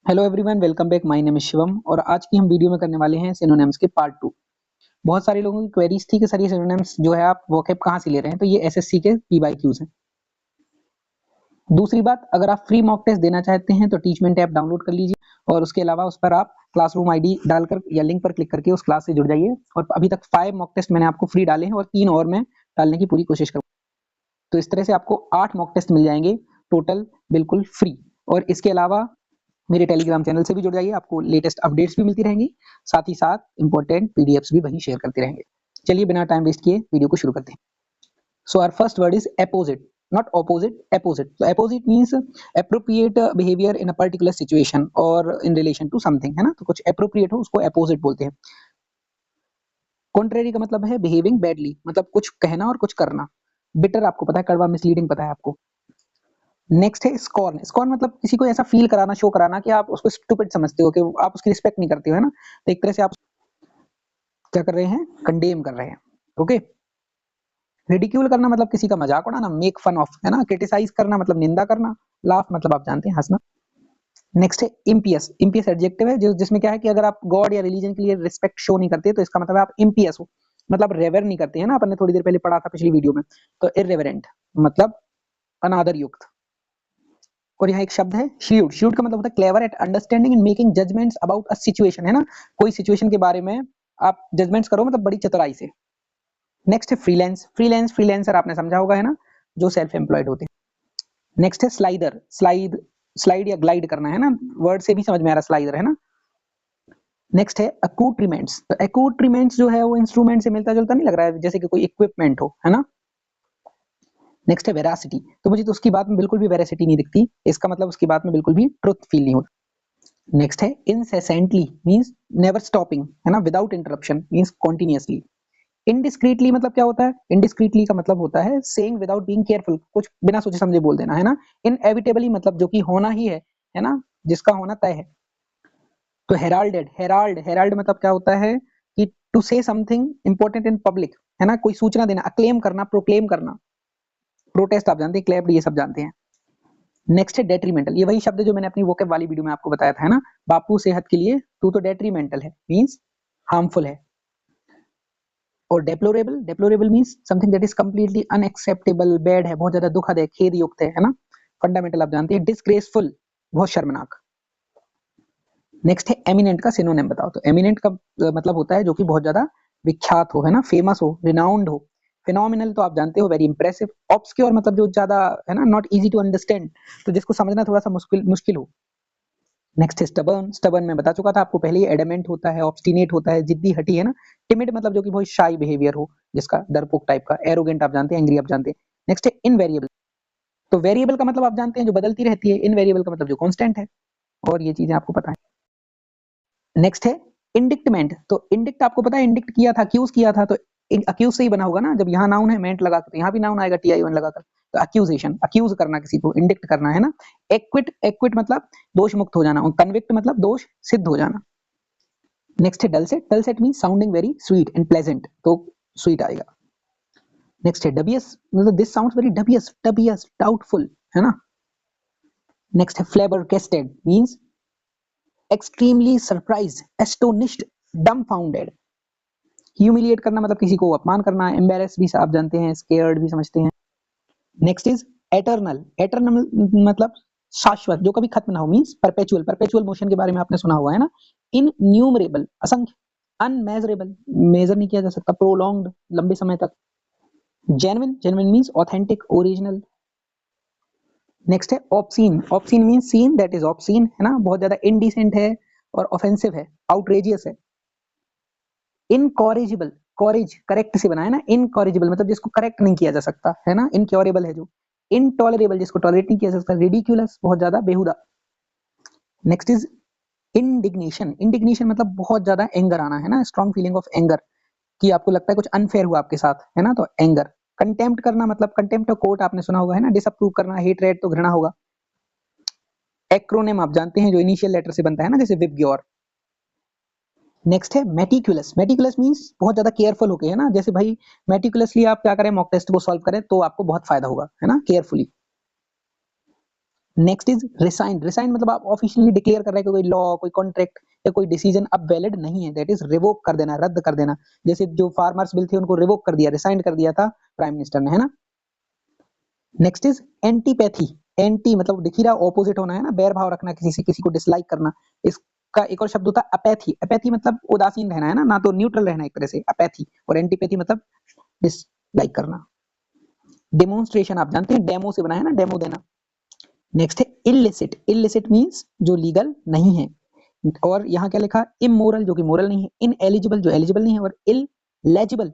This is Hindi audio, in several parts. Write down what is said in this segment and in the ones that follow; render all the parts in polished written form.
Hello everyone, welcome back. My name is Shivam और आज की हम वीडियो में करने वाले हैं सिनोनिम्स के पार्ट 2। बहुत सारे लोगों की क्वेरीज थी कि सर ये सिनोनिम्स जो है आप वोकैब कहाँ से ले रहे हैं, तो ये एसएससी के पीवाईक्यूज हैं। दूसरी बात, अगर आप फ्री मॉक टेस्ट देना चाहते हैं तो टीचमेंट ऐप डाउनलोड कर लीजिए और उसके अलावा उस पर आप क्लासरूम आईडी डालकर या लिंक पर क्लिक करके उस क्लास से जुड़ जाइए। और अभी तक 5 मॉक टेस्ट मैंने आपको फ्री डाले हैं और 3 और मैं डालने की पूरी कोशिश करूँगा। तो इस तरह से आपको 8 मॉक टेस्ट मिल जाएंगे टोटल, बिल्कुल फ्री। और इसके अलावा मेरे टेलीग्राम चैनल से भी जुड़ जाइए, आपको लेटेस्ट अपडेट्स भी मिलती रहेंगी, साथ ही साथ इंपॉर्टेंट पीडीएफ्स भी वहीं शेयर करते रहेंगे। चलिए बिना टाइम वेस्ट किए वीडियो को शुरू करते हैं। So our first word is apposite, not opposite, apposite. तो apposite means appropriate behaviour in a particular situation और इन रिलेशन टू समथिंग, है ना। तो कुछ एप्रोप्रिएट हो उसको अपोजिट बोलते हैं। कॉन्ट्रेरी का मतलब है बिहेविंग बैडली, मतलब कुछ कहना और कुछ करना। बिटर आपको पता है, कड़वा, मिसलीडिंग पता है आपको। नेक्स्ट है स्कॉर्न। स्कॉर्न मतलब किसी को ऐसा फील कराना, शो कराना कि आप उसको स्टूपिड समझते हो, कि आप उसकी रिस्पेक्ट नहीं करते हो, है ना। तो एक तरह से आप क्या कर रहे हैं, कंडेम कर रहे हैं। ओके। रिडिक्यूल करना मतलब किसी का मजाक उड़ाना, मेक फन ऑफ, है ना। क्रिटिसाइज करना मतलब निंदा करना। लाफ मतलब आप जानते हैं, हंसना। नेक्स्ट है इम्पियस। इम्पियस एडजेक्टिव है जिसमें क्या है कि अगर आप गॉड या रिलीजन के लिए रिस्पेक्ट शो नहीं करते तो इसका मतलब है आप इम्पियस हो, मतलब रेवर नहीं करते हैं ना। अपन ने थोड़ी देर पहले पढ़ा था पिछली वीडियो में। तो इररेवरेंट मतलब अनादर युक्त। और यहाँ एक शब्द है श्यूड। श्यूड का मतलब होता है clever at understanding and making judgments about a situation, है ना। कोई सिचुएशन के बारे में आप जजमेंट्स करो, मतलब बड़ी चतुराई से। नेक्स्ट है फ्रीलांस। फ्रीलांसर आपने समझा होगा, है ना, जो सेल्फ एम्प्लॉयड होते हैं। नेक्स्ट है स्लाइडर। स्लाइड या ग्लाइड करना, है ना। वर्ड से भी समझ में आ रहा है, स्लाइडर, है ना। नेक्स्ट है अकूट्रीमेंट्स। तो अकूट्रीमेंट्स जो है वो इंस्ट्रूमेंट से मिलता जुलता नहीं लग रहा है, जैसे कि कोई इक्विपमेंट हो, है ना। नेक्स्ट है वेरासिटी। तो मुझे तो उसकी बात में बिल्कुल भी वेरासिटी नहीं दिखती, इसका मतलब उसकी बात में बिल्कुल भी ट्रुथ फील नहीं होता। नेक्स्ट है incessantly मींस नेवर स्टॉपिंग, है ना, विदाउट इंटरप्शन मींस कॉन्टिन्यूअसली। इनडिस्क्रीटली मतलब क्या होता है, इनडिस्क्रीटली का मतलब होता है सेइंग विदाउट बीइंग केयरफुल, कुछ बिना सोचे समझे बोल देना, है ना। इनएविटेबली मतलब जो कि होना ही है ना, जिसका होना तय है। तो हेराल्डेड, हेराल्ड मतलब क्या होता है कि टू से समथिंग इंपॉर्टेंट इन पब्लिक, है ना, कोई सूचना देना, अक्लेम करना, प्रोक्लेम करना। प्रोटेस्ट आप जानते हैं, क्लैप्ड, ये सब जानते हैं। नेक्स्ट है डेट्रीमेंटल। ये वही शब्द जो मैंने अपनी वोकैब वाली वीडियो में आपको बताया था, है ना। बापू सेहत के लिए तू तो डेट्रीमेंटल है, मींस हार्मफुल है। और deplorable, deplorable means something that is completely unacceptable, bad है, बहुत ज्यादा दुखद है, खेद युक्त है ना। फंडामेंटल आप जानते हैं, डिसग्रेसफुल, बहुत शर्मनाक। नेक्स्ट है एमिनेंट का सिनोनिम बताओ। तो एमिनेंट का मतलब होता है जो कि बहुत ज्यादा विख्यात हो, है ना, फेमस हो, रिनाउंड हो। फिनोमिनल तो आप जानते हो, वेरी इंप्रेसिव। ऑब्सक्योर मतलब जो ज्यादा, है ना, नॉट इजी टू अंडरस्टैंड, तो जिसको समझना थोड़ा सा मुश्किल मुश्किल हो। नेक्स्ट है स्टबर्न। स्टबर्न में बता चुका था आपको पहले ही, एडमेंट होता है, ऑब्स्टिनेट होता है, जिद्दी, हठी, है ना। टिमिड मतलब जो कि बहुत शाई बिहेवियर हो, जिसका डरपोक टाइप का। एरोगेंट आप जानते हैं, एंग्री आप जानते हैं। नेक्स्ट है इनवेरिएबल। तो वेरिएबल का मतलब आप जानते हैं जो बदलती रहती है, इनवेरिएबल का मतलब जो कांस्टेंट है, और ये चीजें आपको पता है। नेक्स्ट है इंडिक्टमेंट। तो इंडिक्ट आपको पता है, इंडिक्ट किया था, अक्यूज किया था, तो अक्यूज से ही बना होगा ना, जब यहाँ नाउन है मेंट लगा कर, तो यहाँ भी नाउन आएगा टी-आई-ओ-एन लगाकर। तो अक्यूजेशन, अक्यूज करना किसी को, इंडिक्ट करना, है ना। एक्विट, एक्विट मतलब दोष मुक्त हो जाना, और कन्विक्ट मतलब दोष सिद्ध हो जाना। नेक्स्ट है dulcet. Dulcet mean sounding very sweet and pleasant, तो स्वीट आएगा। नेक्स्ट है डबियस, मतलब this sounds very dubious, dubious, doubtful, है ना। नेक्स्ट है flabbergasted means extremely surprised, astonished, dumbfounded. Humiliate करना मतलब किसी को अपमान करना, एम्बेरस भी आप जानते हैं, स्केयर्ड भी समझते हैं। Next is eternal. एटर्नल मतलब शाश्वत, जो कभी खत्म ना हो, मींस परपेचुअल। परपेचुअल मोशन के बारे में आपने सुना हुआ, है ना। इनन्यूमरेबल असंख्य, अनमेजरेबल मेजर नहीं किया जा सकता, प्रोलॉन्ग्ड लंबे समय तक। Genuine, genuine means authentic, original. Next है obscene. Obscene means scene that is obscene, है ना, बहुत ज्यादा इनडिसेंट है और ऑफेंसिव है, आउटरेजियस है। इनकॉरेजिबल, कॉरेज करेक्ट से बना है ना, इनकॉरेजिबल मतलब जिसको करेक्ट नहीं किया जा सकता, है ना। इनक्योरेबल है जो। इनटॉलरेबल जिसको टॉलरेट नहीं किया जा सकता। रिडिकुलस बहुत ज्यादा बेहुदा। Next is indignation. इंडिग्नेशन मतलब बहुत ज्यादा एंगर आना, है ना, स्ट्रॉन्ग फीलिंग ऑफ एंगर, कि आपको लगता है कुछ अनफेयर हुआ आपके साथ, है ना, तो एंगर। कंटेम्प्ट करना मतलब कंटेम्प्ट ऑफ कोर्ट आपने सुना होगा, है ना। डिसअप्रूव करना, हेटरेट तो घृणा होगा। एक्रोनिम आप जानते हैं, जो इनिशियल लेटर से बनता है ना, जैसे विबग्योर। नेक्स्ट है मेटिकुलस। मेटिकुलस मींस बहुत ज्यादा केयरफुल होके, है ना, जैसे भाई मेटिकुलसली आप क्या करें, मॉक टेस्ट को सॉल्व करें तो आपको बहुत फायदा होगा, है ना, carefully. Next is resign, resign मतलब आप ऑफिशियली डिक्लेयर कर रहे हैं कि कोई लॉ, कोई कॉन्ट्रैक्ट या कोई डिसीजन अब वैलिड नहीं है, दैट इज रिवोक कर देना, रद्द कर देना। जैसे जो फार्मर्स बिल थे उनको रिवोक कर दिया, रिसाइन कर दिया था प्राइम मिनिस्टर ने, है ना। नेक्स्ट इज एंटीपैथी, एंटी मतलब दिख ही रहा ऑपोजिट होना है ना, बैर भाव रखना किसी से, किसी को डिसलाइक करना। इसका एक और शब्द होता है अपैथी, अपैथी मतलब उदासीन रहना है ना तो न्यूट्रल रहना एक तरह से अपैथी, और एंटीपैथी मतलब डिसलाइक करना। डेमोन्स्ट्रेशन आप जानते हैं, डेमो से बना है ना, डेमो देना। नेक्स्ट है इलिसिट, इलिसिट मींस जो लीगल नहीं है, और यहाँ क्या लिखा, इमोरल जो कि मोरल नहीं है, इनएलिजिबल जो एलिजिबल नहीं है, और इलेजिबल,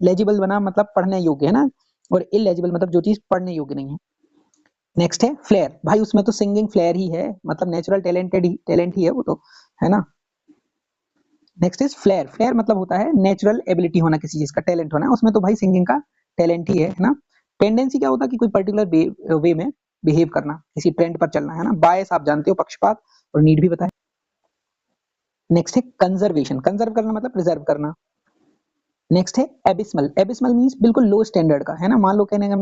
लेजिबल बना मतलब पढ़ने योग्य है ना, और इलेजिबल मतलब जो चीज पढ़ने योग्य नहीं है। नेक्स्ट है फ्लेयर, भाई उसमें तो सिंगिंग फ्लेयर ही है, मतलब नेचुरल टैलेंट ही है वो तो, है ना। नेक्स्ट इज फ्लेयर, फ्लेयर मतलब होता है नेचुरल एबिलिटी होना, किसी चीज का टैलेंट होना, उसमें तो भाई सिंगिंग का टैलेंट ही है ना। टेंडेंसी क्या होता है कि कोई पर्टिकुलर वे में बिहेव करना, किसी ट्रेंड पर चलना, है ना। बायस आप जानते हो, पक्षपात, और नीड भी बताए। नेक्स्ट है कंजर्वेशन, कंजर्व करना मतलब प्रिजर्व करना। नेक्स्ट है एबिस्मल, एबिस्मल मींस बिल्कुल लो स्टैंडर्ड का, है ना। मान लो कहने का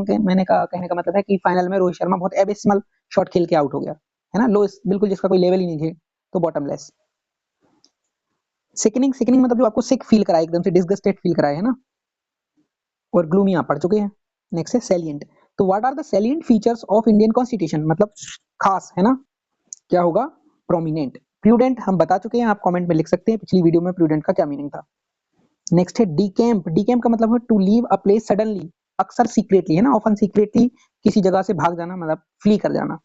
मतलब है कि फाइनल में रोहित शर्मा बहुत एबिस्मल शॉट खेल के आउट हो गया, है ना, लो, बिल्कुल जिसका कोई लेवल ही नहीं है, तो बॉटमलेस। सिकनिंग, सिकनिंग मतलब जो आपको सिक फील कराए, एकदम से डिसगस्टेड फील कराए, है ना, और ग्लूमी आप पढ़ चुके हैं। नेक्स्ट है सैलिएंट, तो what are the salient features of Indian constitution, मतलब खास, है ना, क्या होगा, प्रोमिनेंट। प्रूडेंट हम बता चुके हैं, आप कमेंट में लिख सकते हैं पिछली वीडियो में प्रूडेंट का क्या मीनिंग था। नेक्स्ट है डीकैम्प, डीकैम्प का मतलब है to leave a place suddenly, अक्सर सीक्रेटली, है ना, ऑफन सीक्रेटली किसी जगह से भाग जाना, मतलब फ्ली कर जाना।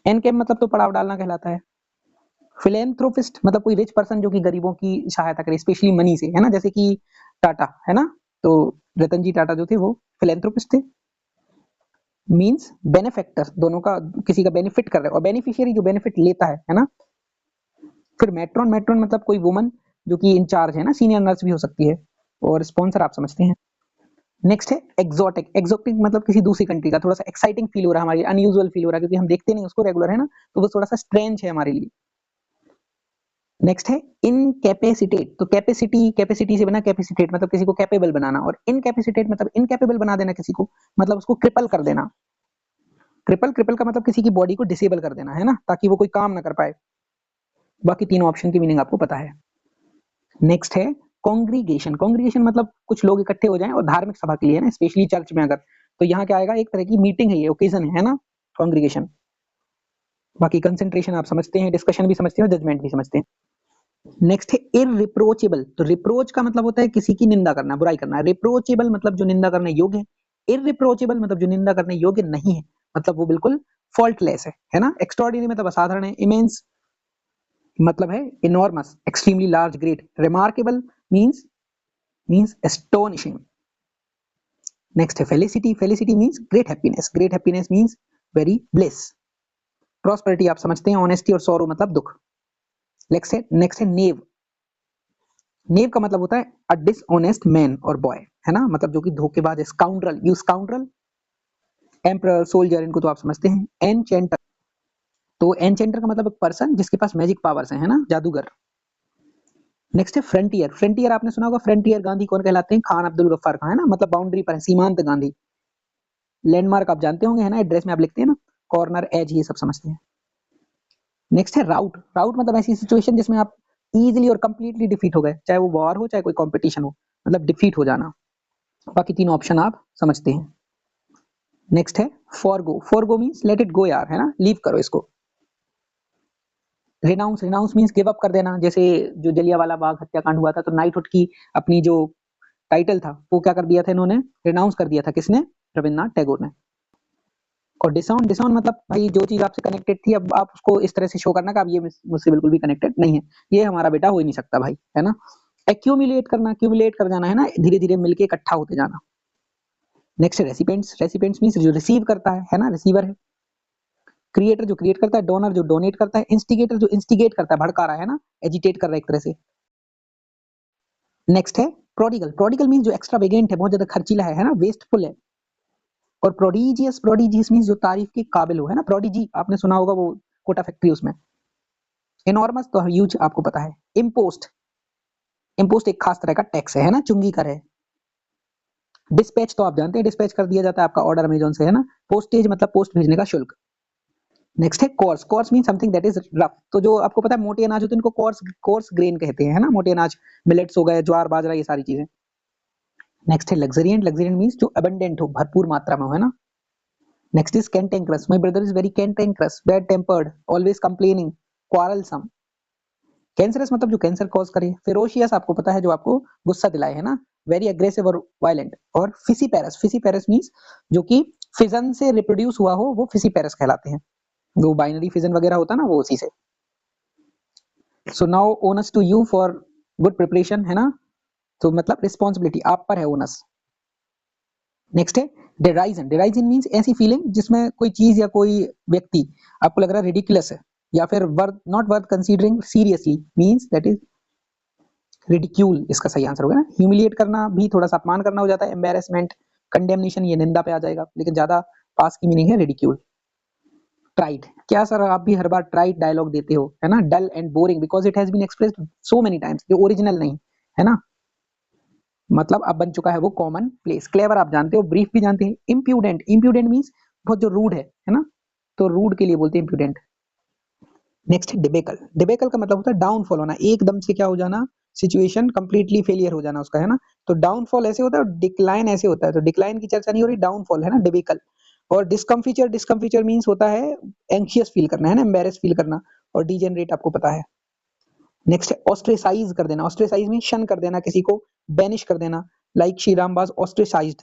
एनकैम्प मतलब तो पड़ाव डालना कहलाता है। फिलेंथ्रोपिस्ट मतलब कोई रिच पर्सन जो कि गरीबों की सहायता करे, स्पेशली मनी से, है ना, जैसे कि टाटा, है ना, तो रतन जी टाटा जो थे वो फिलेंथ्रोपिस्ट थे। मींस बेनिफैक्टर, दोनों का किसी का बेनिफिट कर रहे हैं, और बेनिफिशियरी जो बेनिफिट लेता है ना। फिर मेट्रोन, मेट्रोन मतलब कोई वुमन जो कि इंचार्ज है ना, सीनियर नर्स भी हो सकती है, और स्पॉन्सर आप समझते हैं। नेक्स्ट है एक्सोटिक, एक्सोटिक मतलब किसी दूसरी कंट्री का, थोड़ा सा एक्साइटिंग फील हो रहा है हमारे, अनयूजुअल फील हो रहा है, क्योंकि हम देखते नहीं उसको रेगुलर, है ना, तो वो थोड़ा सा स्ट्रेंज है हमारे लिए। नेक्स्ट है इनकैपेसिटेट, तो कैपेसिटी, कैपेसिटी से बना कैपेसिटेट मतलब किसी को कैपेबल बनाना, और इनकैपेसिटेट मतलब इनकैपेबल बना देना किसी को, मतलब उसको क्रिपल कर देना। क्रिपल, क्रिपल का मतलब किसी की बॉडी को डिसेबल कर देना, है ना, ताकि वो कोई काम ना कर पाए। बाकी तीनों ऑप्शन की मीनिंग आपको पता है। नेक्स्ट है कॉन्ग्रीगेशन, कॉन्ग्रीगेशन मतलब कुछ लोग इकट्ठे हो जाएं और धार्मिक सभा के लिए, ना स्पेशली चर्च में, अगर तो यहाँ क्या आएगा, एक तरह की मीटिंग है, ये ओकेजन है ना, कॉन्ग्रीगेशन। बाकी कंसंट्रेशन आप समझते हैं, डिस्कशन भी समझते हैं, और जजमेंट भी समझते हैं। नेक्स्ट है इररिप्रोचेबल, तो रिप्रोच का मतलब होता है किसी की निंदा करना, बुराई करना। रिप्रोचेबल मतलब जो निंदा करने योग्य है, इररिप्रोचेबल मतलब जो निंदा करने योग्य नहीं है, मतलब वो बिल्कुल फॉल्टलेस है ना। एक्स्ट्राऑर्डिनरी मतलब असाधारण है। इमेंस मतलब है enormous, extremely large, great. Remarkable means astonishing. Next है felicity, felicity means great happiness, great happiness means very bliss. Prosperity आप समझते हैं, ऑनेस्टी और सॉरो मतलब दुख। नेक्स्ट है नेव, नेव का मतलब होता है अ डिसऑनेस्ट मैन और बॉय, है ना, मतलब जो कि धोखेबाज है। Scoundrel, you scoundrel. Emperor, soldier, इनको तो आप समझते हैं। एनचेंटर, तो एनचेंटर का मतलब एक पर्सन जिसके पास मैजिक पावर्स है ना, जादूगर। नेक्स्ट है फ्रंटियर, फ्रंटियर आपने सुना होगा, फ्रंटियर गांधी कौन कहलाते हैं, खान अब्दुल गफ्फार खान, है ना, मतलब बाउंड्री पर है, सीमांत गांधी। लैंडमार्क आप जानते होंगे, है ना, एड्रेस में आप लिखते हैं ना, कॉर्नर, एज, ये सब समझते हैं। नेक्स्ट है राउट, राउट मतलब ऐसी सिचुएशन जिसमें आप इजीली और कंप्लीटली डिफीट हो गए, चाहे वो वॉर हो चाहे कोई कंपटीशन हो, मतलब डिफीट हो जाना। बाकी तीन ऑप्शन आप समझते हैं। नेक्स्ट है forgo, forgo means let it go यार, है ना, लीव करो इसको। Renounce, renounce means give up कर देना, जैसे जो जलियांवाला बाग हत्याकांड हुआ था, तो नाइटहुड की अपनी जो टाइटल था वो क्या कर दिया था इन्होंने, रिनाउंस कर दिया था, किसने, रविन्द्रनाथ टैगोर ने। और डिसाउन, डिसाउन मतलब भाई जो चीज आपसे कनेक्टेड थी, अब आप उसको इस तरह से शो करना कि आप ये मुझसे बिल्कुल भी कनेक्टेड नहीं है, ये हमारा बेटा हो ही नहीं सकता भाई, है ना। एक्यूमुलेट करना, एक्यूमुलेट कर जाना, है ना, धीरे धीरे मिलके इकट्ठा होते जाना। नेक्स्ट रेसिपेंट्स, रेसिपेंट्स मींस जो रिसीव करता है ना, रिसीवर है। क्रिएटर जो क्रिएट करता है, डोनर जो डोनेट करता है, इंस्टिगेटर जो इंस्टिगेट करता है, भड़का रहा है ना, एजिटेट कर रहा है एक तरह से। नेक्स्ट है प्रोडिगल, प्रोडिगल मींस जो एक्स्ट्रावेगेंट है, बहुत ज्यादा खर्चीला है ना, वेस्टफुल है। और प्रोडिजियस, प्रोडिजियस मींस जो तारीफ के काबिल हो, है ना, प्रोडिजी आपने सुना होगा, वो कोटा फैक्ट्री उसमें। इनॉर्मस तो ह्यूज आपको पता है। इम्पोस्ट, इम्पोस्ट एक खास तरह का टैक्स है ना, चुंगी कर है। डिस्पैच तो आप जानते हैं, डिस्पैच कर दिया जाता है आपका ऑर्डर अमेजोन से, है ना। पोस्टेज मतलब पोस्ट भेजने का शुल्क। नेक्स्ट है course, course mean something that is rough. तो जो आपको पता है मोटे अनाज होते हैं उनको कोर्स कोर्स ग्रेन कहते हैं, है ना, मोटे अनाज, मिलेट्स हो गए, ज्वार बाजरा, ये सारी चीजें। नेक्स्ट है लग्जरियंट, लग्जरियंट मींस जो अबंडेंट हो, भरपूर मात्रा में हो, है ना। Next is cantankerous, my brother is very cantankerous, bad tempered, always complaining, quarrelsome. Cancerous मतलब जो कैंसर कॉज करे। फेरोशियस आपको पता है जो आपको गुस्सा दिलाए, है ना, वेरी एग्रेसिव और वायलेंट। और फिसीपेरस, फिसीपेरस मींस जो कि फिजन से रिप्रोड्यूस हुआ हो, वो फिसीपेरस कहलाते हैं। जो बाइनरी फिजन वगैरह होता है ना, वो उसी से। So now onus to you for good preparation, है ना। तो मतलब रिस्पॉन्सिबिलिटी आप पर है, ओनस। नेक्स्ट है डेराइजन, डेराइजन मींस ऐसी फीलिंग जिसमें कोई चीज या कोई व्यक्ति आपको लग रहा है रिडिकुलस है, या फिर worth not worth considering seriously, means that is ridicule, इसका सही आंसर होगा ना। ह्यूमिलिएट करना भी थोड़ा सा अपमान करना हो जाता है, एम्बैरेसमेंट, कंडेमनेशन, ये निंदा पे आ जाएगा, लेकिन ज्यादा पास की मीनिंग है रिडिक्यूल। ट्राइड, क्या सर आप भी हर बार ट्राइड डायलॉग देते हो, है ना। Dull and boring because it has been expressed so many times, जो ओरिजिनल नहीं है ना, मतलब अब बन चुका है वो कॉमन प्लेस। क्लेवर आप जानते हो, ब्रीफ भी जानते हैं। इम्प्यूडेंट, इम्प्यूडेंट मींस बहुत जो रूड है ना, तो रूड के लिए बोलते हैं इम्प्यूडेंट। नेक्स्ट है डिबेकल, डिबेकल का मतलब होता है डाउनफॉल होना, एकदम से क्या हो जाना, सिचुएशन कंप्लीटली फेलियर हो जाना उसका, है ना। तो डाउनफॉल ऐसे होता है और डिक्लाइन ऐसे होता है, तो डिक्लाइन की चर्चा नहीं हो रही, डाउनफॉल है ना, डिबेकल। और डिस्कम्फीचर, डिस्कम्फीचर मींस होता है एंशियस फील करना, है ना, एम्बेरस फील करना। और डीजेनरेट आपको पता है। नेक्स्ट है ऑस्ट्रेसाइज कर देना, ऑस्ट्रेसाइज मीन शन कर देना किसी को, बैनिश कर देना, like Shri Ram was ostracized.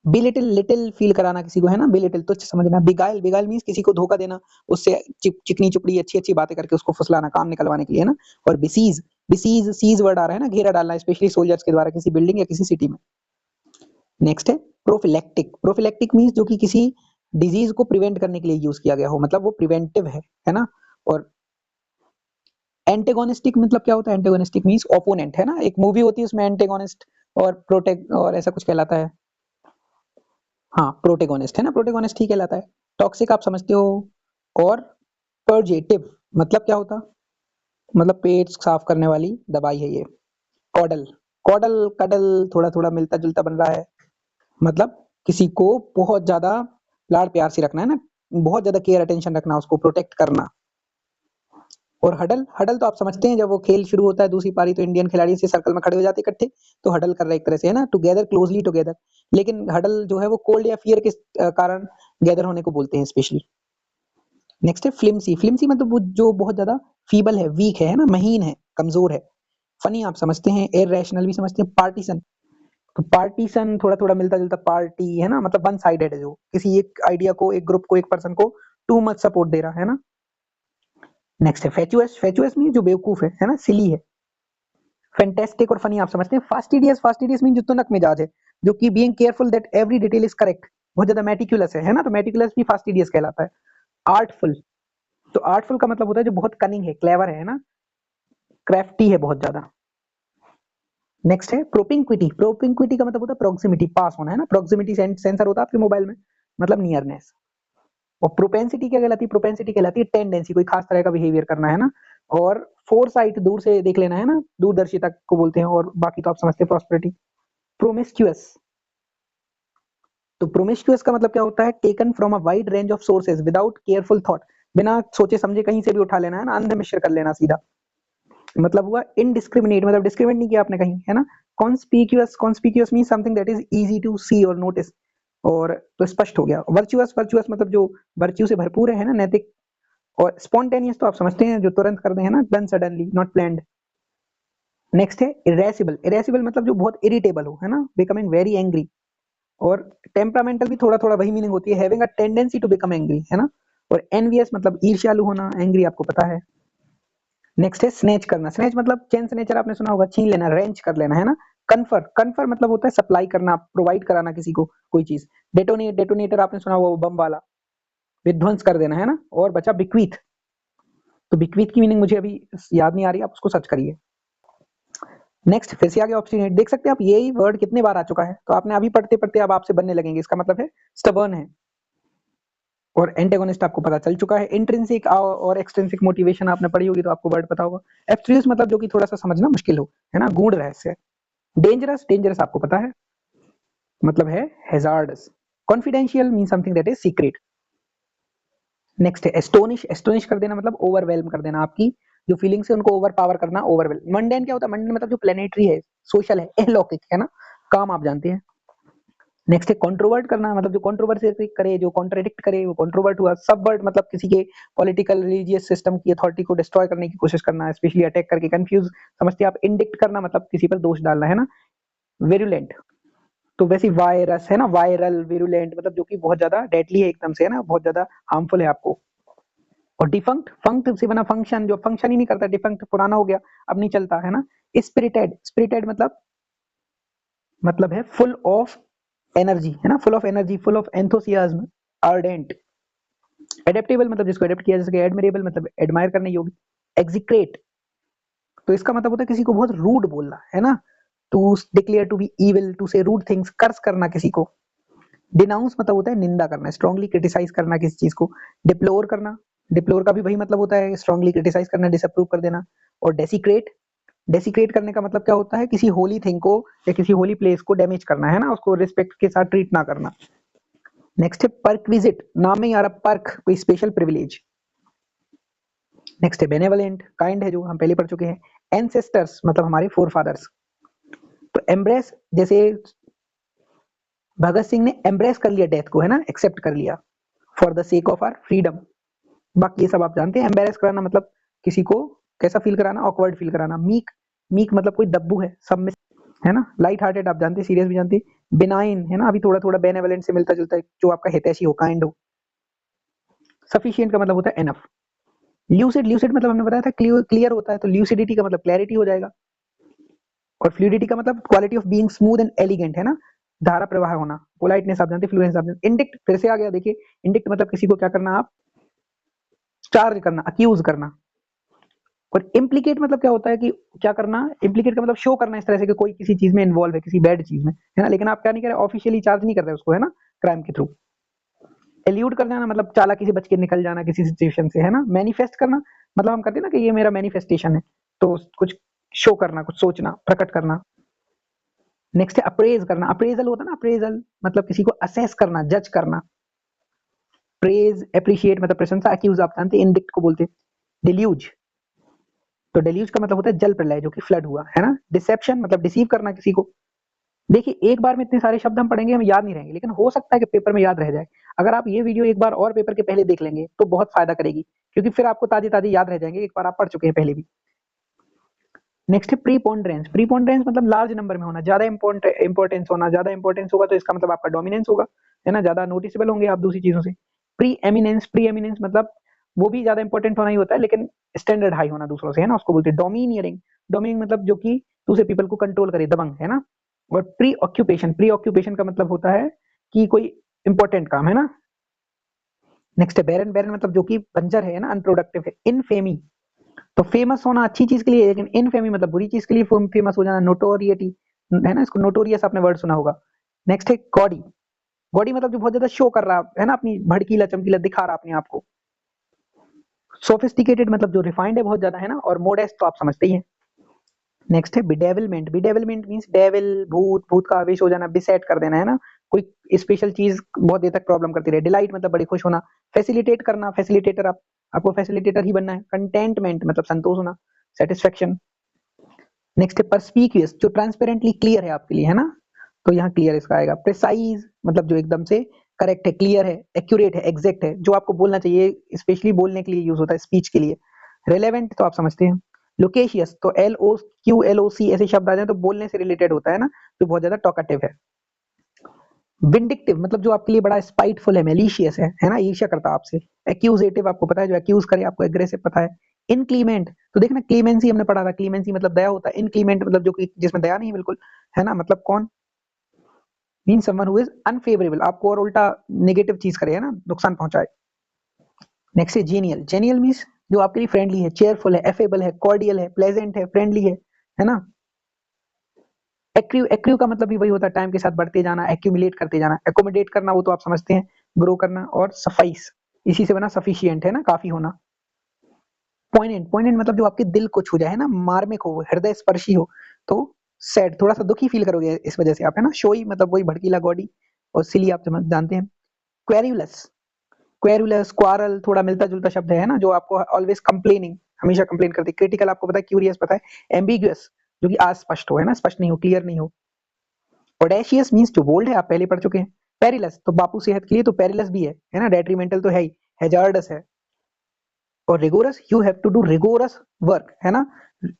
Belittle, little feel कराना किसी को, है ना, बिलिटिल तुच्छ समझना। बिगाइल, बिगाइल मींस किसी को धोखा देना, उससे चिकनी चुपड़ी अच्छी अच्छी बातें करके उसको फुसलाना, काम निकलवाने के लिए, है ना। और बिसीज, बिसीज सीज वर्ड आ रहा है ना, घेरा डालना, स्पेशली सोल्जर्स के द्वारा किसी बिल्डिंग या किसी सिटी में। नेक्स्ट है प्रोफिलैक्टिक, प्रोफिलैक्टिक मींस जो कि किसी डिजीज को प्रिवेंट करने के लिए यूज किया गया हो, मतलब वो प्रिवेंटिव है ना। और एंटेगोनिस्टिक मतलब क्या होता है, एंटेगोनिस्टिक मींस ओपोनेंट, है ना। एक मूवी होती है उसमें एंटेगोनिस्ट और प्रोटेक्ट और ऐसा कुछ कहलाता है, हाँ प्रोटेगोनिस्ट, है ना, प्रोटेगोनिस्ट ही कहलाता है। टॉक्सिक आप समझते हो। और पर्जेटिव मतलब क्या होता, मतलब पेट साफ करने वाली दवाई है ये। कॉडल, कॉडल कडल थोड़ा थोड़ा मिलता जुलता बन रहा है, मतलब किसी को बहुत ज्यादा लाड़ प्यार से रखना, है ना, बहुत ज्यादा केयर अटेंशन रखना, उसको प्रोटेक्ट करना। और हडल, हडल तो आप समझते हैं, जब वो खेल शुरू होता है दूसरी पारी तो इंडियन खिलाड़ी से सर्कल में खड़े हो जाते इकट्ठे, तो हडल कर रहे एक तरह से, है ना, टुगेदर, क्लोजली टुगेदर। लेकिन हडल जो है वो कोल्ड या फियर के कारण गैदर होने को बोलते हैं स्पेशली। नेक्स्ट है फ्लिमसी, फ्लिमसी मतलब वो जो बहुत ज्यादा फीबल है, वीक है ना, महीन है, कमजोर है। फनी आप समझते हैं, इररेशनल भी समझते हैं। पार्टीशन, तो पार्टीशन थोड़ा थोड़ा मिलता जुलता, पार्टी है ना, मतलब वन साइडेड है, जो किसी एक आइडिया को, एक ग्रुप को, एक पर्सन को टू मच सपोर्ट दे रहा है ना। नेक्स्ट है फेचुअस, फेचुअस मीन जो बेवकूफ है ना, सिली है। फैंटास्टिक और फनी आप समझते हैं। फास्टिडियस, फास्टिडियस मीन जो तुनक मिजाज है, जो कि being careful that every detail is correct, बहुत ज्यादा मेटिकुलस है ना, तो मेटिकुलस भी फास्टिडियस कहलाता है। आर्टफुल, तो आर्टफुल का मतलब होता है जो बहुत कनिंग है, क्लेवर है ना, क्राफ्टी है बहुत ज्यादा। नेक्स्ट है प्रोपिंक्विटी, प्रोपिंक्विटी का मतलब होता है प्रोक्सिमिटी, पास होना, है ना, प्रोक्सिमिटी सेंसर होता है आपके मोबाइल में, मतलब नियरनेस। और प्रोपेंसिटी क्या कहलाती है, प्रोपेंसिटी कहलाती है टेंडेंसी, कोई खास तरह का बिहेवियर करना, है ना। और फोरसाइट, दूर से देख लेना, है ना, दूरदर्शिता को बोलते हैं। और बाकी तो आप समझते हैं प्रॉस्पेरिटी। प्रोमिस्क्यूअस, तो प्रोमिस्क्यूअस का मतलब क्या होता है, taken from a wide range of sources without careful thought, बिना सोचे समझे कहीं से भी उठा लेना, है ना, अंध मिश्र कर लेना सीधा। मतलब हुआ इनडिस्क्रिमिनेट, मतलब डिस्क्रिमिनेट नहीं किया आपने कहीं, है ना। Conspicuous, conspicuous mean something that is easy to see और नोटिस, और तो स्पष्ट हो गया। वर्चुअस, वर्चुअस मतलब जो वर्च्यू से भरपूर है ना, नैतिक। और स्पॉन्टेनियस तो आप समझते हैं, जो तुरंत कर दें, है ना, done suddenly, not planned. Next है इरेसिबल, इरेसिबल मतलब जो बहुत इरिटेबल हो, है ना, बिकमिंग वेरी एंग्री। और टेम्परामेंटल भी थोड़ा थोड़ा वही मीनिंग होती है, having a tendency to become angry, है ना। और एनवियस मतलब ईर्ष्यालु होना, एंग्री आपको पता है। नेक्स्ट है स्नेच करना, स्नेच मतलब चेन स्नेचर आपने सुना होगा, छीन लेना, रेंच कर लेना, है ना। कन्फर, कन्फर मतलब होता है सप्लाई करना, प्रोवाइड कराना किसी को कोई चीज। डेटोनेट, डेटोनेटर आपने सुना होगा, वो बम वाला, विध्वंस कर देना, है ना। और बचा बिक्वीथ, तो बिक्वीथ की मीनिंग मुझे अभी याद नहीं आ रही, आप उसको सर्च करिए। नेक्स्ट फिर से आ गया ऑब्स्टिनेट, देख सकते हैं आप यही वर्ड कितने बार आ चुका है, तो आपने अभी पढ़ते पढ़ते अब आपसे बनने लगेंगे, इसका मतलब है स्टबर्न है। और एंटेगोनिस्ट आपको पता चल चुका है। इंट्रिंसिक और एक्सट्रिंसिक मोटिवेशन आपने पढ़ी होगी, तो आपको वर्ड पता होगा। एब्स्ट्रूस मतलब जो कि थोड़ा सा समझना मुश्किल हो, है ना, गूढ़ रहस्य। डेंजरस, डेंजरस आपको पता है, मतलब है hazards. Confidential mean something that is secret. Next है एस्टोनिश, एस्टोनिश कर देना मतलब ओवरवेल्म कर देना, आपकी जो फीलिंग्स है उनको ओवर पावर करना, ओवरवेल्म। मंडेन क्या होता है, मंडेन मतलब जो प्लेनेटरी है, सोशल है, अलौकिक है ना, काम आप जानते हैं। नेक्स्ट है कंट्रोवर्ट करना, मतलब जो कंट्रोवर्सी करे, जो कॉन्ट्रडिक्ट करे वो कंट्रोवर्ट हुआ। सबवर्ट मतलब किसी के पॉलिटिकल रिलीजियस सिस्टम की अथॉरिटी को डिस्ट्रॉय करने की कोशिश करना, स्पेशली अटैक करके। कंफ्यूज समझते हैं आप, इंडिक्ट करना मतलब किसी पर दोष डालना है ना। वेरुलेंट तो वैसे वायरस है ना, वायरल, विरुलेंट मतलब जो कि बहुत ज्यादा डेडली है एकदम से, है ना, बहुत ज्यादा हार्मफुल है आपको। और डिफंक्ट, फंक्ट से बना फंक्शन, जो फंक्शन ही नहीं करता, डिफंक्ट पुराना हो गया, अब नहीं चलता है ना। स्पिरिटेड, स्पिरिटेड मतलब है फुल ऑफ एनर्जी, है ना, full of energy, full of enthusiasm, ardent. Adaptable मतलब जिसको एडेप्ट किया जा सके, एडमिरेबल मतलब एडमायर करने योग्य। एग्जीक्रेट तो इसका मतलब होता है किसी को बहुत रूड बोलना, है ना, to declare to be evil, to say rude things, curse करना किसी को। डिनाउंस मतलब होता है निंदा करना, स्ट्रांगली क्रिटिसाइज करना किसी चीज को। डिप्लोर करना, डिप्लोर का भी वही मतलब होता है, स्ट्रांगली क्रिटिसाइज करना, डिसअप्रूव कर देना। और डेसिक्रेट, डेसिक्रेट करने का मतलब क्या होता है, किसी होली थिंग को या किसी होली प्लेस को डैमेज करना, है ना, उसको रिस्पेक्ट के साथ ट्रीट ना करना। नेक्स्ट है परक्विजिट, नाम में ही आ रहा पर्क, कोई स्पेशल प्रिविलेज। नेक्स्ट है बेनेवलेंट, काइंड है, जो हम पहले पढ़ चुके हैं। एंसेस्टर्स मतलब हमारे फोरफादर्स। तो एम्ब्रेस, जैसे भगत सिंह ने एम्ब्रेस कर लिया डेथ को, है ना, एक्सेप्ट कर लिया for the sake of our freedom. बाकी ये सब आप जानते हैं। एम्बेरस कराना मतलब किसी को कैसा फील कराना, ऑकवर्ड फील कराना। मीक, मीक मतलब कोई दब्बू है, सब में, है ना। लाइट हार्टेड आप जानते हैं, सीरियस भी जानते हैं। बिनाइन है ना, अभी थोड़ा थोड़ा बेनेवलेंट से मिलता जुलता है, जो आपका हितैषी हो, काइंड हो। सफिशिएंट का मतलब होता है एनफ। ल्यूसिड, ल्यूसिड मतलब हमने बताया था क्लियर होता है, तो ल्यूसिडिटी का मतलब क्लैरिटी हो जाएगा। और फ्लूइडिटी का मतलब quality of being smooth and elegant, है ना, धारा प्रवाह होना। पोलाइटनेस आप जानते हैं, फ्लुएंस आप जानते हैं। इंडिक्ट फिर से आ गया, देखिए इंडिक्ट मतलब किसी को क्या करना, आप चार्ज करना, अक्यूज करना। और इम्प्लीकेट मतलब क्या होता है कि क्या करना, इम्प्लीकेट का मतलब शो करना इस तरह से कि कोई किसी चीज में इन्वॉल्व है, किसी बैड चीज में, है ना, लेकिन आप क्या नहीं कर रहे, ऑफिशियली चार्ज नहीं कर रहे उसको, है ना, क्राइम के थ्रू। एल्यूड कर जाना मतलब चालाकी से बच के निकल जाना किसी सिचुएशन से, है ना। मैनिफेस्ट करना मतलब हम करते हैं ना कि ये मेरा मैनिफेस्टेशन है, तो कुछ शो करना, कुछ सोचना, प्रकट करना। नेक्स्ट है अप्रेज करना, अप्रेजल होता है ना, अप्रेजल मतलब किसी को असेस करना, जज करना। प्रेज, एप्रिशिएट मतलब प्रशंसा। अक्यूज आप जानते हैं, इंडिक्ट को बोलते हैं। डिल्यूज, तो डिल्यूज का मतलब होता है जल प्रलय, जो कि फ्लड हुआ, है ना। डिसेप्शन मतलब डिसीव करना किसी को। देखिए एक बार में इतने सारे शब्द हम पढ़ेंगे, हम याद नहीं रहेंगे, लेकिन हो सकता है कि पेपर में याद रह जाए। अगर आप ये वीडियो एक बार और पेपर के पहले देख लेंगे तो बहुत फायदा करेगी, क्योंकि फिर आपको ताजे ताजे याद रह जाएंगे, एक बार आप पढ़ चुके हैं पहले भी। नेक्स्ट है प्रीपोंड्रेंस, प्रीपोंड्रेंस मतलब लार्ज नंबर में होना, ज्यादा इंपॉर्टेंस होना, ज्यादा इंपॉर्टेंस होगा तो इसका मतलब आपका डोमिनेंस होगा, है ना, ज्यादा नोटिसेबल होंगे आप दूसरी चीजों से। प्री एमिनेंस, प्री एमिनेंस मतलब वो भी ज्यादा इंपॉर्टेंट होना ही होता है, लेकिन स्टैंडर्ड हाई होना दूसरों से, है ना, उसको बोलते हैं डोमिनियरिंग। डोमिनियरिंग मतलब जो कि दूसरे पीपल को कंट्रोल करे, दबंग, है ना। और प्री ऑक्यूपेशन, प्री ऑक्यूपेशन का मतलब होता है कि कोई इंपॉर्टेंट काम, है ना। नेक्स्ट है बैरन, बैरन मतलब जो कि बंजर है ना, अनप्रोडक्टिव है। इनफेमी तो फेमस होना अच्छी चीज के लिए, लेकिन इनफेमी मतलब बुरी चीज के लिए फेमस हो जाना, नोटोरियटी, है ना, इसको नोटोरियस आपने वर्ड सुना होगा। नेक्स्ट है गॉडी, गॉडी मतलब जो बहुत ज्यादा शो कर रहा है ना, अपनी भड़कीला चमकीला दिखा रहा अपने आप को। सोफिस्टिकेटेड मतलब जो रिफाइंड है बहुत ज्यादा, है ना। और मोडेस्ट तो आप समझते ही हैं। नेक्स्ट है बिडेविलमेंट, बिडेविलमेंट मींस डेविल, भूत, भूत का आवेश हो जाना, बिसेट कर देना, है ना, कोई स्पेशल चीज बहुत देर तक प्रॉब्लम करती रहे। डिलाइट मतलब बड़ी खुश होना। फैसिलिटेट करना, फैसिलिटेटर, आप आपको फैसिलिटेटर ही बनना है। कंटेंटमेंट मतलब संतोष होना, सेटिस्फेक्शन। नेक्स्ट है परस्पिक्यूअस, जो ट्रांसपेरेंटली क्लियर है आपके लिए, है ना, तो यहाँ क्लियर इसका आएगा। प्रिसाइज मतलब जो एकदम से करेक्ट है, क्लियर है, एक्यूरेट है, एग्जैक्ट है, जो आपको बोलना चाहिए, स्पेशली बोलने के लिए यूज होता है, स्पीच के लिए। रेलेवेंट तो आप समझते हैं। लोकेशियस तो LOQLOC ऐसे शब्द आ जाए तो बोलने से रिलेटेड होता है ना, तो बहुत ज्यादा टॉकेटिव है। विंडिक्टिव मतलब जो आपके लिए बड़ा स्पाइटफुल है, मेलिशियस है ना, ईर्ष्या करता है आपसे। एक्यूजेटिव आपको पता है, जो एक्यूज करे आपको, एग्रेसिव पता है। इनक्लीमेंट तो देखना, क्लीमेंसी हमने पढ़ा था, क्लीमेंसी मतलब दया होता है। इनक्लीमेंट मतलब जो कि जिसमें दया नहीं बिल्कुल, है ना, मतलब कौन, mean someone who is unfavourable, आपको और उल्टा नेगेटिव चीज करे, है ना, नुकसान पहुंचाए। नेक्स्ट है जीनियल, जेनियल मीन्स जो आपके लिए फ्रेंडली है, चेयरफुल है, एफेबल है, कॉर्डियल है, प्लेजेंट है, फ्रेंडली है ना। एक्रिव, एक्रिव का मतलब भी वही होता है, टाइम के साथ बढ़ते जाना, एक्यूमुलेट करते जाना। एकोमोडेट करना वो तो आप समझते हैं, ग्रो करना। और सफाइस इसी से बना सफिशिएंट, है ना, काफी होना। पॉइनेंट, पॉइनेंट मतलब जो आपके दिल को छू जाए, है ना, मार्मिक हो, हृदय स्पर्शी हो। तो सैड, थोड़ा सा दुखी फील करोगे इस वजह से आप, है ना। शोई मतलब वही भड़कीला, गॉडी। और सिली आप जानते हैं। क्वेरुलस, क्वेरुलस, क्वारल थोड़ा मिलता जुलता शब्द है ना, जो आपको ऑलवेज कंप्लेनिंग, हमेशा कंप्लेन करती है। क्रिटिकल आपको पता है, क्यूरियस पता है, एम्बिगुअस जो कि अस्पष्ट हो, है ना, स्पष्ट नहीं हो, क्लियर नहीं हो। ऑडेशियस मींस जो बोल्ड है, आप पहले पढ़ चुके हैं। पेरिलस तो बापू सेहत के लिए तो पेरिलस भी है ना, डेट्रीमेंटल तो है ही, हैजार्डस है। और rigorous, you have to do rigorous work, है ना,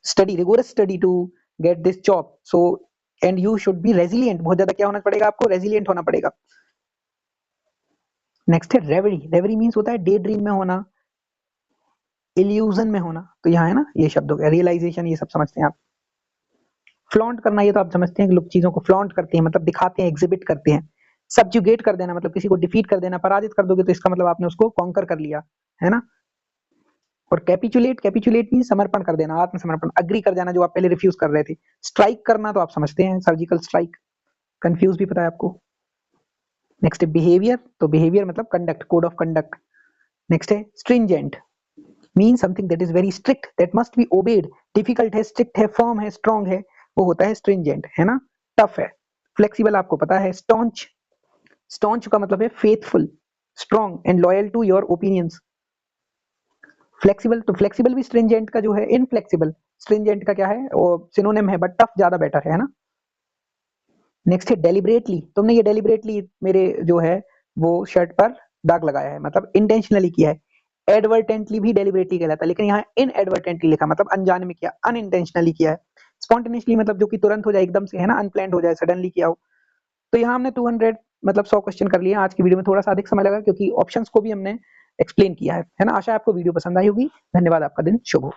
study, rigorous study to get this job, so and you should be resilient, बहुत ज्यादा क्या होना पड़ेगा आपको, रेजिलिएंट होना पड़ेगा। नेक्स्ट है रेवरी, रेवरी मींस होता है डे ड्रीम में होना, इल्यूजन में होना, तो यहाँ है ना ये शब्द हो गया, रियलाइजेशन, ये सब समझते हैं आप। फ्लॉन्ट करना, ये तो आप समझते हैं कि लोग चीजों को फ्लॉन्ट करते हैं, मतलब दिखाते हैं, एग्जिबिट करते हैं। सब्जुगेट कर देना, मतलब किसी को डिफीट कर देना, पराजित कर दोगे तो इसका मतलब आपने उसको कॉन्कर कर लिया, है ना। और कैपिचुलेट, कैपिचुलेट मीन समर्पण कर देना, आत्मसमर्पण, अग्री कर जाना जो आप पहले रिफ्यूज कर रहे थे। स्ट्राइक करना तो आप समझते हैं, सर्जिकल स्ट्राइक, कंफ्यूज भी पता है आपको। नेक्स्ट है बिहेवियर, तो बिहेवियर मतलब conduct, code of conduct. Next है stringent, mean something that is very strict, that must be obeyed, difficult है, स्ट्रिक्ट है, फर्म है, स्ट्रॉन्ग है, वो होता है स्ट्रिंजेंट, है ना। टफ है। फ्लेक्सिबल आपको पता है, स्टॉन्च, स्टॉन्च का मतलब है faithful, strong and loyal to your opinions. Flexible, तो फ्लेक्सिबल भी स्ट्रिंजेंट का जो है, इनफ्लेक्सिबल स्ट्रिंजेंट का क्या है, वो सिनोनिम है, बट टफ ज्यादा बेटर है ना। नेक्स्ट है डेलिबरेटली, तुमने ये डेलिबरेटली मेरे जो है वो शर्ट पर दाग लगाया है, मतलब इंटेंशनली किया है। एडवर्टेंटली भी डेलिबरेटली कहलाता है, लेकिन यहाँ इनएडवर्टेंटली लिखा, मतलब अनजाने में किया, अनइंटेंशनली किया है। स्पॉन्टेनियसली मतलब जो कि तुरंत हो जाए, एकदम से, है ना, अनप्लान्ड हो जाए, सडनली किया हो। तो यहाँ हमने 200 मतलब 100 क्वेश्चन कर लिए। आज की वीडियो में थोड़ा सा अधिक समय लगा क्योंकि ऑप्शंस को भी हमने एक्सप्लेन किया है ना। आशा है आपको वीडियो पसंद आई होगी। धन्यवाद, आपका दिन शुभ हो।